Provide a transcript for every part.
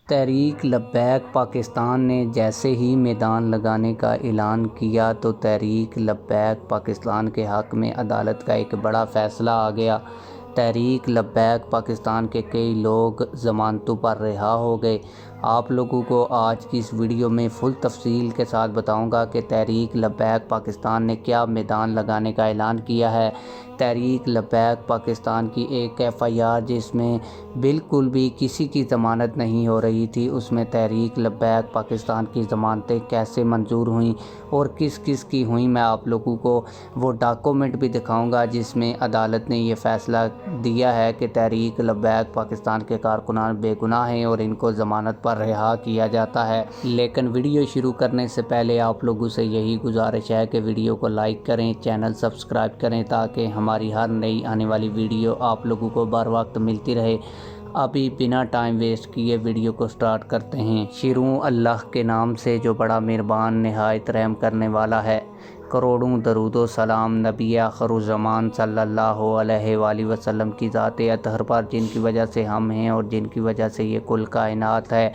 تحریک لبیک پاکستان نے جیسے ہی میدان لگانے کا اعلان کیا تو تحریک لبیک پاکستان کے حق میں عدالت کا ایک بڑا فیصلہ آ گیا۔ تحریک لبیک پاکستان کے کئی لوگ ضمانتوں پر رہا ہو گئے۔ آپ لوگوں کو آج کی اس ویڈیو میں فل تفصیل کے ساتھ بتاؤں گا کہ تحریک لبیک پاکستان نے کیا میدان لگانے کا اعلان کیا ہے۔ تحریک لبیک پاکستان کی ایک FIR جس میں بالکل بھی کسی کی ضمانت نہیں ہو رہی تھی، اس میں تحریک لبیک پاکستان کی ضمانتیں کیسے منظور ہوئیں اور کس کس کی ہوئیں، میں آپ لوگوں کو وہ ڈاکومنٹ بھی دکھاؤں گا جس میں عدالت نے یہ فیصلہ دیا ہے کہ تحریک لبیک پاکستان کے کارکنان بے گناہ ہیں اور ان کو ضمانت پر رہا کیا جاتا ہے۔ لیکن ویڈیو شروع کرنے سے پہلے آپ لوگوں سے یہی گزارش ہے کہ ویڈیو کو لائک کریں، چینل سبسکرائب کریں تاکہ ہماری ہر نئی آنے والی ویڈیو آپ لوگوں کو بر وقت ملتی رہے۔ ابھی بنا ٹائم ویسٹ کیے ویڈیو کو سٹارٹ کرتے ہیں۔ شروع اللہ کے نام سے جو بڑا مہربان نہایت رحم کرنے والا ہے۔ کروڑوں درود و سلام نبی آخر الزمان صلی اللہ علیہ وآلہ وسلم کی ذات اطہر پر، جن کی وجہ سے ہم ہیں اور جن کی وجہ سے یہ کل کائنات ہے۔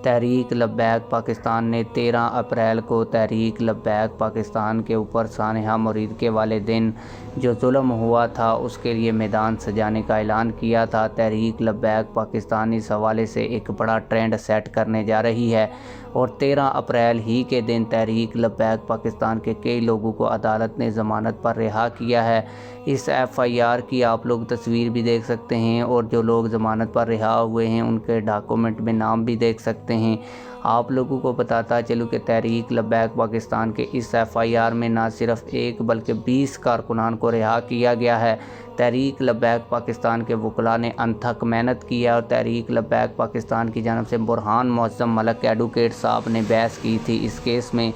تحریک لبیک پاکستان نے 13 اپریل کو تحریک لبیک پاکستان کے اوپر سانحہ مرید کے والے دن جو ظلم ہوا تھا اس کے لیے میدان سجانے کا اعلان کیا تھا۔ تحریک لبیک پاکستان اس حوالے سے ایک بڑا ٹرینڈ سیٹ کرنے جا رہی ہے اور 13 اپریل ہی کے دن تحریک لبیک پاکستان کے کئی لوگوں کو عدالت نے ضمانت پر رہا کیا ہے۔ اس FIR کی آپ لوگ تصویر بھی دیکھ سکتے ہیں اور جو لوگ ضمانت پر رہا ہوئے ہیں ان کے ڈاکومنٹ میں نام بھی دیکھ سکتے ہیں۔ آپ لوگوں کو بتاتا چلوں کہ تحریک لبیک پاکستان کے اس FIR میں نہ صرف ایک بلکہ 20 کارکنان کو رہا کیا گیا ہے۔ تحریک لبیک پاکستان کے وکلاء نے انتھک محنت کی ہے اور تحریک لبیک پاکستان کی جانب سے برہان معظم ملک ایڈوکیٹ صاحب نے بحث کی تھی اس کیس میں،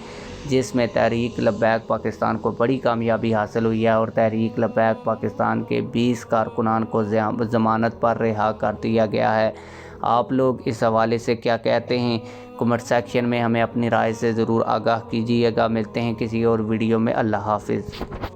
جس میں تحریک لبیک پاکستان کو بڑی کامیابی حاصل ہوئی ہے اور تحریک لبیک پاکستان کے 20 کارکنان کو ضمانت پر رہا کر دیا گیا ہے۔ آپ لوگ اس حوالے سے کیا کہتے ہیں؟ کمنٹ سیکشن میں ہمیں اپنی رائے سے ضرور آگاہ کیجیے گا۔ ملتے ہیں کسی اور ویڈیو میں۔ اللہ حافظ۔